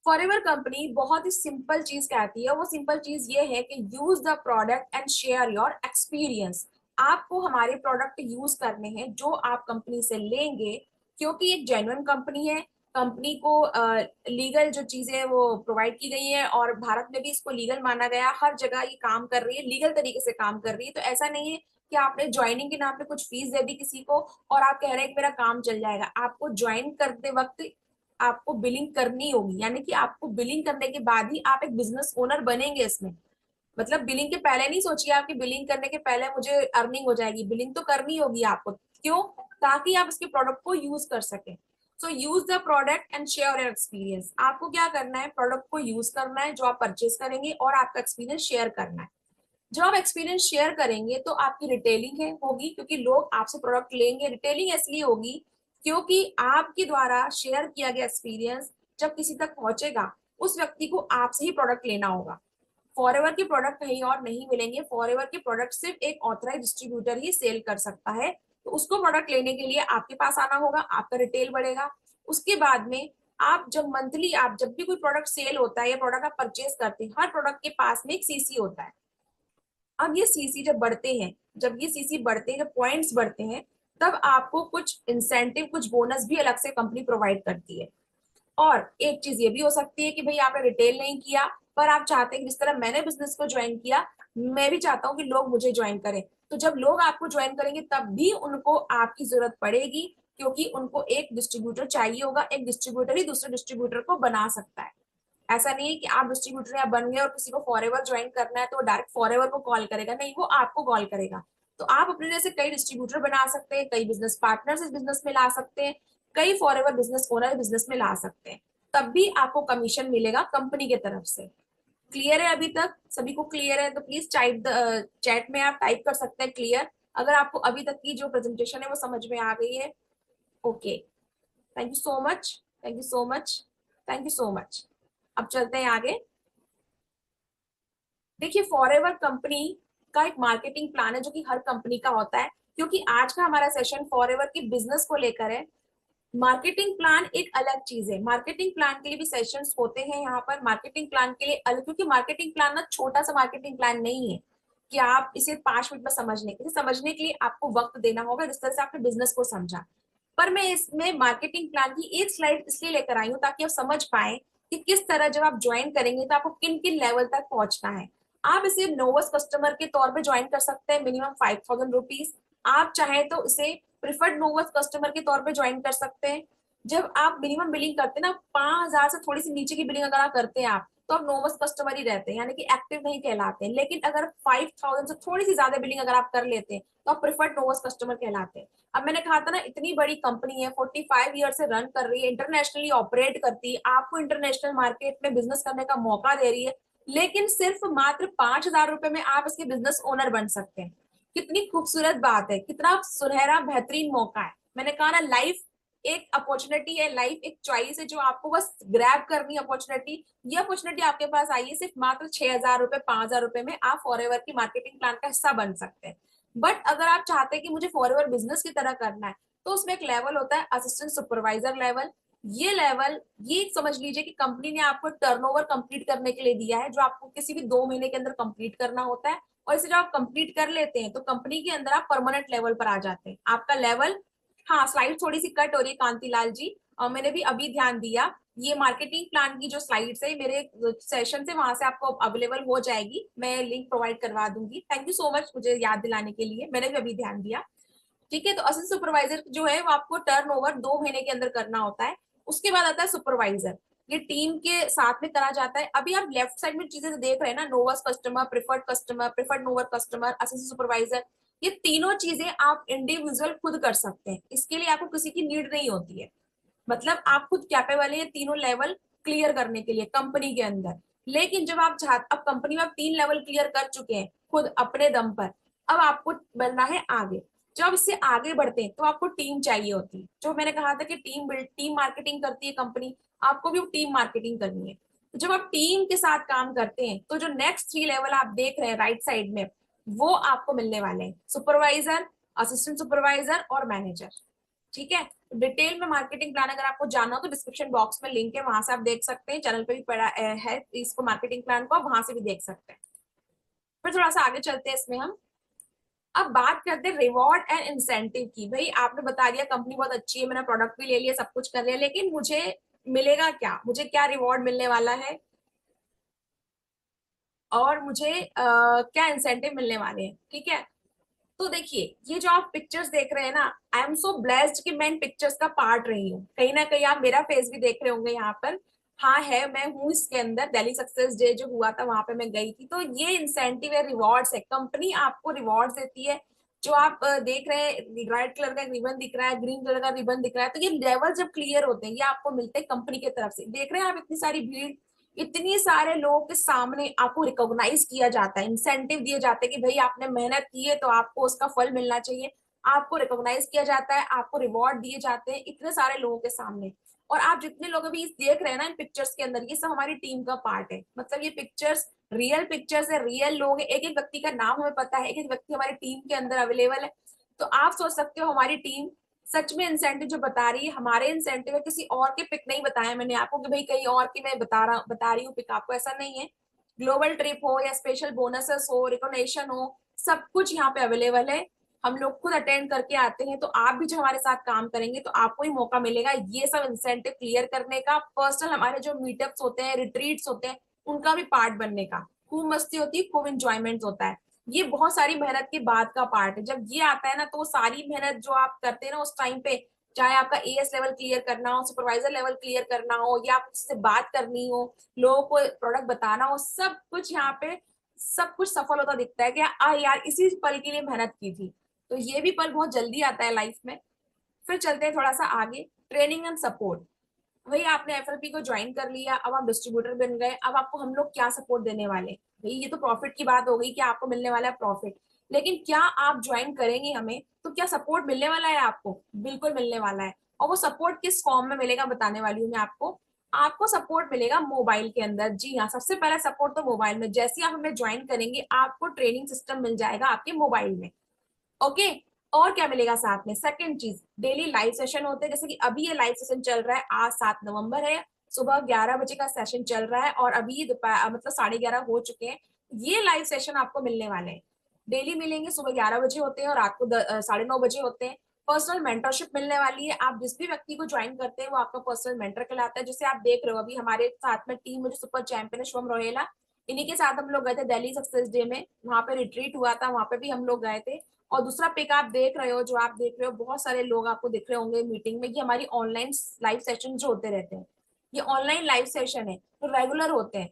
A: फॉरएवर कंपनी बहुत ही सिंपल चीज कहती है, वो सिंपल चीज ये है कि use the product and share your experience. आपको हमारे प्रोडक्ट यूज करने हैं जो आप कंपनी से लेंगे, क्योंकि एक जेन्युइन कंपनी है। कंपनी को लीगल जो चीजें हैं वो प्रोवाइड की गई है, और भारत में भी इसको लीगल माना गया। हर जगह ये काम कर रही है, लीगल तरीके से काम कर रही है। तो ऐसा नहीं है कि आपने ज्वाइनिंग के नाम पे कुछ फीस दे दी किसी को और आप कह रहे हैं कि मेरा काम चल जाएगा। आपको ज्वाइन करते वक्त आपको बिलिंग करनी होगी, यानी कि आपको बिलिंग करने के बाद ही आप एक बिजनेस ओनर बनेंगे इसमें। मतलब बिलिंग के पहले नहीं सोचिए आपकी बिलिंग करने के पहले मुझे अर्निंग हो जाएगी। बिलिंग तो करनी होगी आपको। क्यों? ताकि आप इसके प्रोडक्ट को यूज कर सकें। So use the product and share your experience. आपको क्या करना है? प्रोडक्ट को यूज करना है जो आप परचेज करेंगे, और आपका एक्सपीरियंस शेयर करना है। जब आप एक्सपीरियंस शेयर करेंगे तो आपकी रिटेलिंग है होगी, क्योंकि लोग आपसे प्रोडक्ट लेंगे। रिटेलिंग इसलिए होगी क्योंकि आपके द्वारा शेयर किया गया एक्सपीरियंस जब किसी तक पहुंचेगा, उस व्यक्ति को आपसे ही प्रोडक्ट लेना होगा। फॉरएवर के प्रोडक्ट कहीं और नहीं मिलेंगे। फॉरएवर के प्रोडक्ट सिर्फ एक ऑथराइज डिस्ट्रीब्यूटर ही सेल कर सकता है। तो उसको प्रोडक्ट लेने के लिए आपके पास आना होगा, आपका रिटेल बढ़ेगा। उसके बाद में आप जब मंथली, आप जब भी कोई प्रोडक्ट सेल होता है या प्रोडक्ट आप परचेज करते हैं, हर प्रोडक्ट के पास में एक सीसी होता है। अब ये सीसी जब बढ़ते हैं, जब ये सीसी बढ़ते हैं, जब पॉइंट्स बढ़ते हैं, तब आपको कुछ इंसेंटिव, कुछ बोनस भी अलग से कंपनी प्रोवाइड करती है। और एक चीज ये भी हो सकती है कि भाई आपने रिटेल नहीं किया, पर आप चाहते हैं कि जिस तरह मैंने बिजनेस को ज्वाइन किया, मैं भी चाहता हूँ कि लोग मुझे ज्वाइन करें। तो जब लोग आपको ज्वाइन करेंगे तब भी उनको आपकी जरूरत पड़ेगी, क्योंकि उनको एक डिस्ट्रीब्यूटर चाहिए होगा। एक डिस्ट्रीब्यूटर ही दूसरे डिस्ट्रीब्यूटर को बना सकता है। ऐसा नहीं है कि आप डिस्ट्रीब्यूटर या बन गए और किसी को फॉरएवर ज्वाइन करना है तो वो डायरेक्ट फॉरएवर को कॉल करेगा, नहीं, वो आपको कॉल करेगा। तो आप अपने जैसे कई डिस्ट्रीब्यूटर बना सकते हैं, कई बिजनेस पार्टनर्स इस बिजनेस में ला सकते हैं, कई फॉरएवर बिजनेस ओनर बिजनेस में ला सकते हैं। तब भी आपको कमीशन मिलेगा कंपनी की तरफ से। क्लियर है? अभी तक सभी को क्लियर है? तो प्लीज चैट में आप टाइप कर सकते हैं क्लियर, अगर आपको अभी तक की जो प्रेजेंटेशन है वो समझ में आ गई है। Okay, thank you so much, thank you so much, thank you so much. अब चलते हैं आगे। देखिए, फॉरएवर कंपनी का एक मार्केटिंग प्लान है जो कि हर कंपनी का होता है, क्योंकि आज का हमारा सेशन फॉरएवर की बिजनेस को लेकर है। मार्केटिंग प्लान एक अलग चीज है। मार्केटिंग प्लान के लिए भी सेशंस होते हैं यहाँ पर। मार्केटिंग प्लान के लिए अलग, क्योंकि मार्केटिंग प्लान ना छोटा सा मार्केटिंग प्लान नहीं है कि आप इसे 5 मिनट में समझने के लिए आपको वक्त देना होगा, जिस तरह से आपने बिजनेस को समझा। पर मैं इसमें मार्केटिंग प्लान की एक स्लाइड इसलिए लेकर आई हूँ ताकि आप समझ पाए कि किस तरह जब आप ज्वाइन करेंगे तो आपको किन किन लेवल तक पहुंचना है। आप इसे नोवस कस्टमर के तौर पे ज्वाइन कर सकते हैं, मिनिमम 5,000 रुपीज। आप चाहे तो इसे प्रिफर्ड नोवस कस्टमर के तौर पे ज्वाइन कर सकते हैं। जब आप मिनिमम बिलिंग करते हैं ना, 5,000 से थोड़ी सी नीचे की बिलिंग अगर आप करते हैं आप, तो आप नोवस कस्टमर ही रहते हैं, यानी कि एक्टिव नहीं कहलाते हैं। लेकिन अगर 5,000 से थोड़ी सी ज्यादा बिलिंग अगर आप कर लेते हैं तो आप प्रिफर्ड नोवस कस्टमर कहलाते हैं। अब मैंने कहा था ना, इतनी बड़ी कंपनी है, 45 ईयर से रन कर रही है, इंटरनेशनली ऑपरेट करती है, आपको इंटरनेशनल मार्केट में बिजनेस करने का मौका दे रही है, लेकिन सिर्फ मात्र 5,000 रुपए में आप इसके बिजनेस ओनर बन सकते हैं। कितनी खूबसूरत बात है, कितना सुनहरा बेहतरीन मौका है। मैंने कहा ना, लाइफ एक अपॉर्चुनिटी है, लाइफ एक चॉइस है जो आपको बस ग्रैब करनी है अपॉर्चुनिटी। ये अपॉर्चुनिटी आपके पास आई है, सिर्फ मात्र 6,000 रुपए, 5,000 रुपए में आप फॉरएवर की मार्केटिंग प्लान का हिस्सा बन सकते हैं। बट अगर आप चाहते हैं कि मुझे फॉरएवर बिजनेस की तरह करना है, तो उसमें एक लेवल होता है असिस्टेंट सुपरवाइजर लेवल। ये लेवल, ये समझ लीजिए कि कंपनी ने आपको टर्नओवर कंप्लीट करने के लिए दिया है, जो आपको किसी भी 2 महीने के अंदर कंप्लीट करना होता है। और इसे जब आप कंप्लीट कर लेते हैं तो कंपनी के अंदर आप परमानेंट लेवल पर आ जाते हैं। आपका लेवल, हाँ, स्लाइड थोड़ी सी कट हो रही है कांतिलाल जी, और मैंने भी अभी ध्यान दिया। ये मार्केटिंग प्लान की जो स्लाइड्स है मेरे सेशन से, वहां से आपको अवेलेबल हो जाएगी, मैं लिंक प्रोवाइड करवा दूंगी। थैंक यू सो मच मुझे याद दिलाने के लिए, मैंने भी अभी ध्यान दिया। ठीक है, तो असिस्टेंट सुपरवाइजर जो है वो आपको टर्नओवर 2 महीने के अंदर करना होता है। उसके बाद आता है सुपरवाइजर। ये टीम के साथ में करा जाता है। अभी आप लेफ्ट साइड में चीजें देख रहे हैं ना, novus customer, preferred novus customer, assistant supervisor, ये तीनों चीजें आप इंडिविजुअल खुद कर सकते हैं। इसके लिए आपको किसी की नीड नहीं होती है। मतलब आप खुद कैपेबल है ये तीनों लेवल क्लियर करने के लिए कंपनी के अंदर। लेकिन जब आप अब कंपनी में आप 3 लेवल क्लियर कर चुके हैं खुद अपने दम पर, अब आपको बढ़ना है आगे। जब इससे आगे बढ़ते हैं तो आपको टीम चाहिए होती है। जो मैंने कहा था कि टीम मार्केटिंग करती है कंपनी, आपको भी टीम मार्केटिंग करनी है। तो जब आप टीम के साथ काम करते हैं तो जो नेक्स्ट 3 लेवल आप देख रहे हैं राइट साइड में, वो आपको मिलने वाले हैं, सुपरवाइजर, असिस्टेंट सुपरवाइजर और मैनेजर। ठीक है, डिटेल में मार्केटिंग प्लान अगर आपको जानना हो तो डिस्क्रिप्शन बॉक्स में लिंक है, वहां से आप देख सकते हैं, चैनल पे भी पड़ा है इसको मार्केटिंग प्लान को, वहां से भी देख सकते हैं। फिर थोड़ा सा आगे चलते हैं इसमें हम। अब बात करते हैं रिवॉर्ड एंड इंसेंटिव की। भाई आपने बता दिया कंपनी बहुत अच्छी है, मैंने प्रोडक्ट भी ले लिया, सब कुछ कर लिया, लेकिन मुझे मिलेगा क्या, मुझे क्या रिवॉर्ड मिलने वाला है और मुझे क्या इंसेंटिव मिलने वाले हैं। ठीक है, तो देखिए ये जो आप पिक्चर्स देख रहे हैं ना, आई एम सो ब्लेस्ड कि मैं इन पिक्चर्स का पार्ट रही हूँ। कहीं ना कहीं आप मेरा फेस भी देख रहे होंगे यहाँ पर। हाँ है, मैं हूँ इसके अंदर। दिल्ली सक्सेस डे जो हुआ था वहां पे मैं गई थी। तो ये इंसेंटिव है, रिवॉर्ड्स है, कंपनी आपको रिवॉर्ड्स देती है। जो आप देख रहे हैं, रेड कलर का रिबन दिख रहा है, ग्रीन कलर का रिबन दिख रहा है, तो ये लेवल जब क्लियर होते हैं ये आपको मिलते हैं कंपनी की तरफ से। देख रहे हैं आप इतनी सारी भीड़, इतनी सारे लोगों के सामने आपको रिकॉग्नाइज किया जाता है, इंसेंटिव दिए जाते हैं कि भाई आपने मेहनत की है तो आपको उसका फल मिलना चाहिए। आपको रिकॉग्नाइज किया जाता है, आपको रिवॉर्ड दिए जाते हैं इतने सारे लोगों के सामने। और आप जितने लोग अभी देख रहे हैं ना इन पिक्चर्स के अंदर, ये सब हमारी टीम का पार्ट है। मतलब ये पिक्चर्स रियल पिक्चर्स है, रियल लोग हैं, एक एक व्यक्ति का नाम हमें पता है, एक एक व्यक्ति हमारी टीम के अंदर अवेलेबल है। तो आप सोच सकते हो हमारी टीम सच में इंसेंटिव जो बता रही है, हमारे इंसेंटिव है, किसी और के पिक नहीं बताया मैंने आपको कि भाई कहीं और की मैं बता रही हूँ पिक आपको, ऐसा नहीं है। ग्लोबल ट्रिप हो या स्पेशल बोनसेस हो, रिकॉग्निशन हो, सब कुछ यहाँ पे अवेलेबल है। हम लोग खुद अटेंड करके आते हैं। तो आप भी जो हमारे साथ काम करेंगे तो आपको ही मौका मिलेगा ये सब इंसेंटिव क्लियर करने का, पर्सनल हमारे जो मीटअप्स होते हैं, रिट्रीट्स होते हैं, उनका भी पार्ट बनने का। खूब मस्ती होती है, खूब इंजॉयमेंट होता है। ये बहुत सारी मेहनत के बाद का पार्ट है। जब ये आता है ना तो वो सारी मेहनत जो आप करते हैं ना उस टाइम पे, चाहे आपका एएस लेवल क्लियर करना हो, सुपरवाइजर लेवल क्लियर करना हो, या आप उससे बात करनी हो, लोगों को प्रोडक्ट बताना हो, सब कुछ यहाँ पे सब कुछ सफल होता दिखता है कि यार इसी पल के लिए मेहनत की थी। तो ये भी पल बहुत जल्दी आता है लाइफ में। फिर चलते हैं थोड़ा सा आगे, ट्रेनिंग एंड सपोर्ट। भाई आपने एफएलपी को ज्वाइन कर लिया, अब आप डिस्ट्रीब्यूटर बन गए, अब आपको हम लोग क्या सपोर्ट देने वाले। भाई ये तो प्रॉफिट की बात हो गई कि आपको मिलने वाला है प्रॉफिट, लेकिन क्या आप ज्वाइन करेंगे हमें तो क्या सपोर्ट मिलने वाला है आपको? बिल्कुल मिलने वाला है। और वो सपोर्ट किस फॉर्म में मिलेगा बताने वाली हूँ मैं आपको। आपको सपोर्ट मिलेगा मोबाइल के अंदर। जी हाँ, सबसे पहला सपोर्ट तो मोबाइल में। जैसे ही आप हमें ज्वाइन करेंगे आपको ट्रेनिंग सिस्टम मिल जाएगा आपके मोबाइल में। ओके, और क्या मिलेगा साथ में? सेकंड चीज, डेली लाइव सेशन होते हैं। जैसे कि अभी ये लाइव सेशन चल रहा है, आज 7 नवंबर है, सुबह 11 बजे का सेशन चल रहा है और अभी ये दोपहर मतलब 11:30 हो चुके हैं। ये लाइव सेशन आपको मिलने वाले हैं, डेली मिलेंगे। सुबह 11 बजे होते हैं और रात को 9:30 बजे होते हैं। पर्सनल मेंटरशिप मिलने वाली है। आप जिस भी व्यक्ति को ज्वाइन करते हैं वो आपका पर्सनल मेंटर कहलाता है। जैसे आप देख रहे हो अभी हमारे साथ में टीम में जो सुपर चैंपियन है शुभम रोहेला, इन्हीं के साथ हम लोग गए थे दिल्ली सक्सेस डे में, वहां पे रिट्रीट हुआ था, वहां पे भी हम लोग गए थे। और दूसरा पिक आप देख रहे हो, जो आप देख रहे हो, बहुत सारे लोग आपको दिख रहे होंगे मीटिंग में। ये हमारी ऑनलाइन लाइव सेशन जो होते रहते हैं, ये ऑनलाइन लाइव सेशन है तो रेगुलर होते हैं।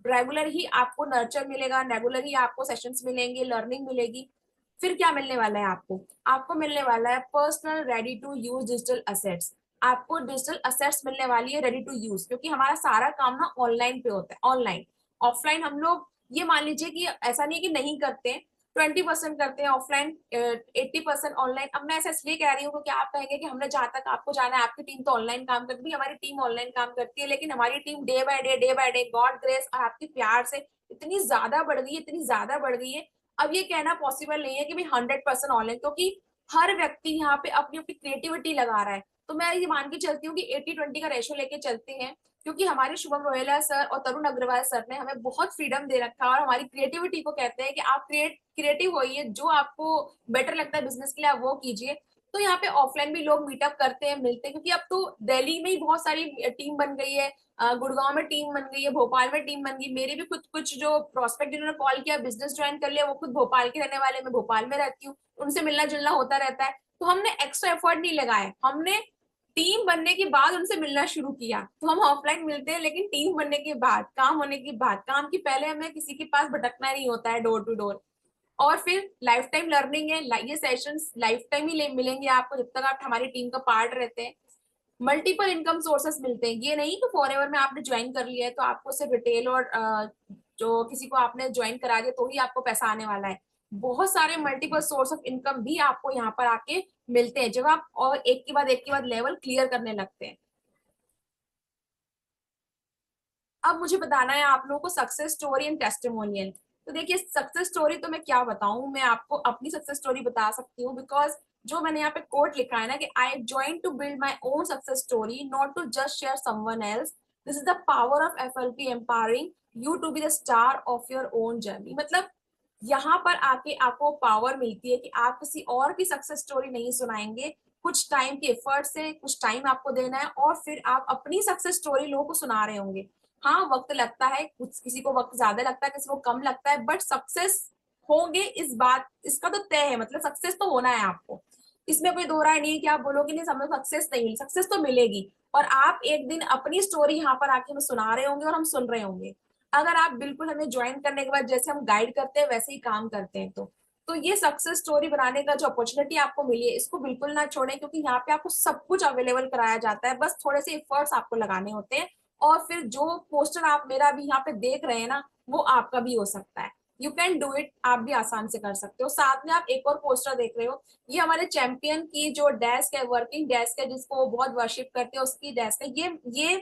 A: रेगुलर ही आपको नर्चर मिलेगा, रेगुलर ही आपको सेशंस मिलेंगे, लर्निंग मिलेगी। फिर क्या मिलने वाला है आपको? आपको मिलने वाला है personal ready to use digital assets. आपको डिजिटल असेट्स मिलने वाली है रेडी टू यूज, क्योंकि हमारा सारा काम ना ऑनलाइन पे होता है। ऑनलाइन ऑफलाइन हम लोग, ये मान लीजिए कि ऐसा नहीं है कि नहीं करते, 20% करते हैं ऑफलाइन, 80% ऑनलाइन। अब मैं ऐसा इसलिए कह रही हूँ क्योंकि आप कहेंगे कि हमने जहां तक आपको जाना है आपकी टीम तो ऑनलाइन काम करती है। हमारी टीम ऑनलाइन काम करती है, लेकिन हमारी team day by day God grace और आपके प्यार से इतनी ज्यादा बढ़ गई है, इतनी ज्यादा बढ़ गई है। अब ये कहना पॉसिबल नहीं है कि भाई 100% ऑनलाइन, क्योंकि हर व्यक्ति यहाँ पे अपनी अपनी क्रिएटिविटी लगा रहा है। तो मैं ये मान के चलती हूँ कि 80-20 का रेशो लेके चलते हैं, क्योंकि हमारे शुभम रोहेला सर और तरुण अग्रवाल सर ने हमें बहुत फ्रीडम दे रखा है और हमारी क्रिएटिविटी को कहते हैं कि आप क्रिएटिव होइए, जो आपको बेटर लगता है बिजनेस के लिए आप वो कीजिए। तो यहाँ पे ऑफलाइन भी लोग मीटअप करते हैं, मिलते हैं, क्योंकि अब तो दिल्ली में ही बहुत सारी टीम बन गई है, गुड़गांव में टीम बन गई है, भोपाल में टीम बन गई। मेरे भी खुद कुछ जो प्रोस्पेक्ट जिन्होंने कॉल किया, बिजनेस ज्वाइन कर लिया, वो खुद भोपाल के रहने वाले, मैं भोपाल में रहती हूँ, उनसे मिलना जुलना होता रहता है। तो हमने एक्स्ट्रा एफर्ट नहीं लगाया, हमने टीम बनने के बाद उनसे मिलना शुरू किया। तो हम ऑफलाइन मिलते हैं, लेकिन टीम बनने के बाद, काम होने के बाद, काम की पहले हमें किसी के पास भटकना नहीं होता है डोर टू डोर। और फिर लाइफ टाइम लर्निंग है, ये सेशंस लाइफ टाइम ही मिलेंगे आपको जब तक आप हमारी टीम का पार्ट रहते हैं। मल्टीपल इनकम सोर्सेस मिलते हैं, ये नहीं कि फॉर एवर में आपने ज्वाइन कर लिया है तो आपको सिर्फ रिटेल और जो किसी को आपने ज्वाइन करा दिया तो ही आपको पैसा आने वाला है। बहुत सारे मल्टीपल सोर्स ऑफ इनकम भी आपको यहाँ पर आके मिलते हैं जब आप और एक के बाद लेवल क्लियर करने लगते हैं। अब मुझे बताना है आप लोगों को सक्सेस स्टोरी एंड टेस्टिमोनियल। तो देखिए सक्सेस स्टोरी तो मैं क्या बताऊं, मैं आपको अपनी सक्सेस स्टोरी बता सकती हूँ, बिकॉज जो मैंने यहाँ पे कोट लिखा है ना कि I join to build my own success story, not to just share someone else, this is the power of FLP empowering you to be the star of your own journey. मतलब यहाँ पर आके आपको power मिलती है कि आप किसी और की सक्सेस स्टोरी नहीं सुनाएंगे, कुछ टाइम के एफर्ट से कुछ टाइम आपको देना है और फिर आप अपनी सक्सेस स्टोरी लोगों को सुना रहे होंगे। हाँ वक्त लगता है, कुछ किसी को वक्त ज्यादा लगता है, किसी को कम लगता है, बट सक्सेस होंगे, इस बात इसका तो तय है, मतलब सक्सेस तो होना है आपको। इसमें कोई दो राय नहीं है कि आप बोलोगे नहीं हमें सक्सेस नहीं मिली, सक्सेस तो मिलेगी। और आप एक दिन अपनी स्टोरी यहाँ पर आके हमें सुना रहे होंगे और हम सुन रहे होंगे, अगर आप बिल्कुल हमें ज्वाइन करने के बाद जैसे हम गाइड करते हैं वैसे ही काम करते हैं तो ये सक्सेस स्टोरी बनाने का जो अपॉर्चुनिटी आपको मिली है इसको बिल्कुल ना छोड़ें, क्योंकि यहाँ पे आपको सब कुछ अवेलेबल कराया जाता है, बस थोड़े से एफर्ट्स आपको लगाने होते हैं। और फिर जो पोस्टर आप मेरा भी यहाँ पे देख रहे हैं ना, वो आपका भी हो सकता है। यू कैन डू इट, आप भी आसान से कर सकते हो। साथ में आप एक और पोस्टर देख रहे हो, ये हमारे चैंपियन की जो डेस्क है, वर्किंग डेस्क है, जिसको वो बहुत वर्शिप करते हैं, उसकी डेस्क है। ये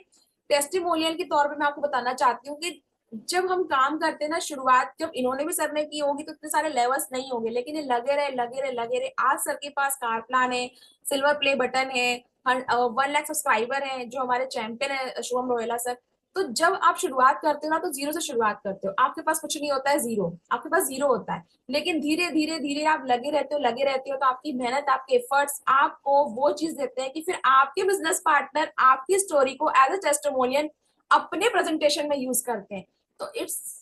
A: टेस्टिमोनियल के तौर पे मैं आपको बताना चाहती हूँ कि जब हम काम करते हैं ना, शुरुआत जब इन्होंने भी सर ने की होगी तो इतने सारे लेवल्स नहीं होंगे, लेकिन ये लगे रहे लगे रहे लगे रहे। आज सर के पास कार प्लान है, सिल्वर प्ले बटन है, 1 लाख सब्सक्राइबर है जो हमारे चैंपियन है शुभम रोहेला सर। तो जब आप शुरुआत करते हो ना तो जीरो से शुरुआत करते हो, आपके पास कुछ नहीं होता है, जीरो, आपके पास जीरो होता है। लेकिन धीरे धीरे धीरे आप लगे रहते हो लगे रहते हो, तो आपकी मेहनत आपके एफर्ट्स आपको वो चीज देते हैं कि फिर आपके बिजनेस पार्टनर आपकी स्टोरी को एज अ टेस्टिमोनियल अपने प्रेजेंटेशन में यूज करते हैं। तो इट्स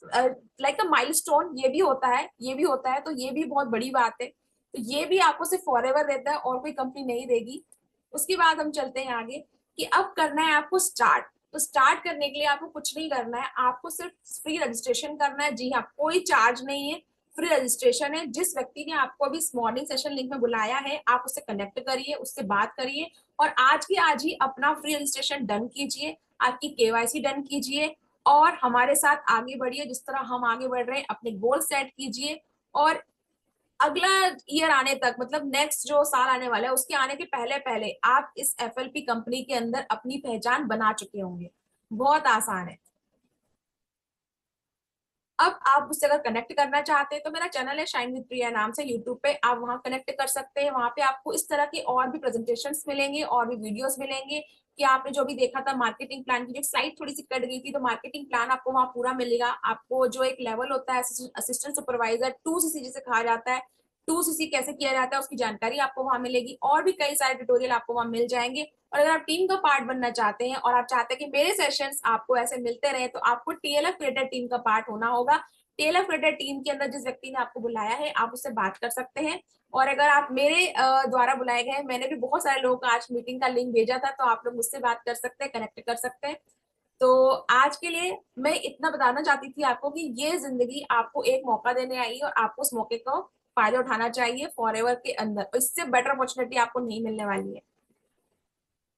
A: लाइक अ माइलस्टोन, ये भी होता है, ये भी होता है, तो ये भी बहुत बड़ी बात है। तो ये भी आपको सिर्फ फॉरएवर देता है और कोई कंपनी नहीं देगी। उसके बाद हम चलते हैं आगे कि अब करना है आपको स्टार्ट। तो स्टार्ट करने के लिए आपको कुछ नहीं करना है, आपको सिर्फ फ्री रजिस्ट्रेशन करना है। जी हाँ, कोई चार्ज नहीं है, फ्री रजिस्ट्रेशन है। जिस व्यक्ति ने आपको अभी इस मॉर्निंग सेशन लिंक में बुलाया है, आप उससे कनेक्ट करिए, उससे बात करिए और आज की आज ही अपना फ्री रजिस्ट्रेशन डन कीजिए, आपकी केवाईसी डन कीजिए और हमारे साथ आगे बढ़िए जिस तरह हम आगे बढ़ रहे हैं। अपने गोल सेट कीजिए और अगला ईयर आने तक, मतलब नेक्स्ट जो साल आने वाला है उसके आने के पहले पहले आप इस एफएलपी कंपनी के अंदर अपनी पहचान बना चुके होंगे। बहुत आसान है। अब आप मुझसे अगर कनेक्ट करना चाहते हैं तो मेरा चैनल है शाइन विद प्रिया नाम से यूट्यूब पे, आप वहां कनेक्ट कर सकते हैं। वहां पे आपको इस तरह के और भी प्रेजेंटेशंस मिलेंगे और भी वीडियोस मिलेंगे कि आपने जो भी देखा था मार्केटिंग प्लान की जो स्लाइड थोड़ी सी कट गई थी, तो मार्केटिंग प्लान आपको वहां पूरा मिलेगा। आपको जो एक लेवल होता है असिस्टेंट सुपरवाइजर 2 सीसी जिसे कहा जाता है, 2 सीसी कैसे किया जाता है उसकी जानकारी आपको वहां मिलेगी और भी कई सारे ट्यूटोरियल आपको वहां मिल जाएंगे। और अगर आप टीम का पार्ट बनना चाहते हैं और आप चाहते हैं कि मेरे सेशंस आपको ऐसे मिलते रहे, तो आपको टीएलएफ क्रिएटर टीम का पार्ट होना होगा। टेलर फिटर टीम के अंदर जिस व्यक्ति ने आपको बुलाया है आप उससे बात कर सकते हैं। और अगर आप मेरे द्वारा बुलाए गए, मैंने भी बहुत सारे लोगों को आज मीटिंग का लिंक भेजा था, तो आप लोग मुझसे बात कर सकते हैं, कनेक्ट कर सकते हैं। तो आज के लिए मैं इतना बताना चाहती थी आपको कि ये जिंदगी आपको एक मौका देने आई है और आपको उस मौके को फायदा उठाना चाहिए फॉरएवर के अंदर। इससे बेटर अपॉर्चुनिटी आपको नहीं मिलने वाली है।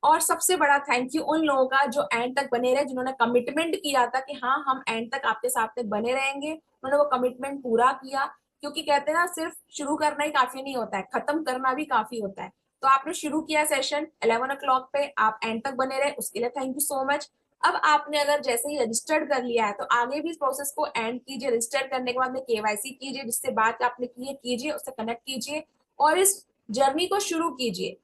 A: और सबसे बड़ा थैंक यू उन लोगों का जो एंड तक बने रहे, जिन्होंने कमिटमेंट किया था कि हाँ हम एंड तक आपके साथ में बने रहेंगे। उन्होंने वो कमिटमेंट पूरा किया, क्योंकि कहते हैं ना सिर्फ शुरू करना ही काफी नहीं होता है, खत्म करना भी काफी होता है। तो आपने शुरू किया सेशन 11 o'clock पे, आप एंड तक बने रहे, उसके लिए थैंक यू सो मच। अब आपने अगर जैसे ही रजिस्टर्ड कर लिया है तो आगे भी इस प्रोसेस को एंड कीजिए। रजिस्टर करने के बाद में केवाईसी कीजिए, जिससे बात आपने की है कीजिए, उससे कनेक्ट कीजिए और इस जर्नी को शुरू कीजिए।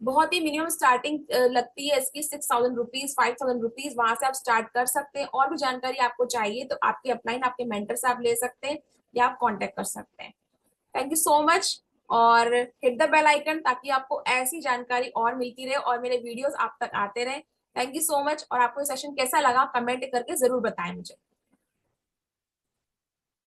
A: बहुत ही मिनिमम स्टार्टिंग लगती है इसकी 6,000 रुपीज, 5,000 रुपीज, वहां से आप स्टार्ट कर सकते हैं। और भी जानकारी आपको चाहिए तो आपके अपलाइन आपके मेंटर से आप ले सकते हैं या आप कांटेक्ट कर सकते हैं। थैंक यू सो मच और हिट द बेल आइकन ताकि आपको ऐसी जानकारी और मिलती रहे और मेरे वीडियोस आप तक आते रहे। Thank you so much. और आपको ये सेशन कैसा लगा कमेंट करके जरूर बताएं मुझे।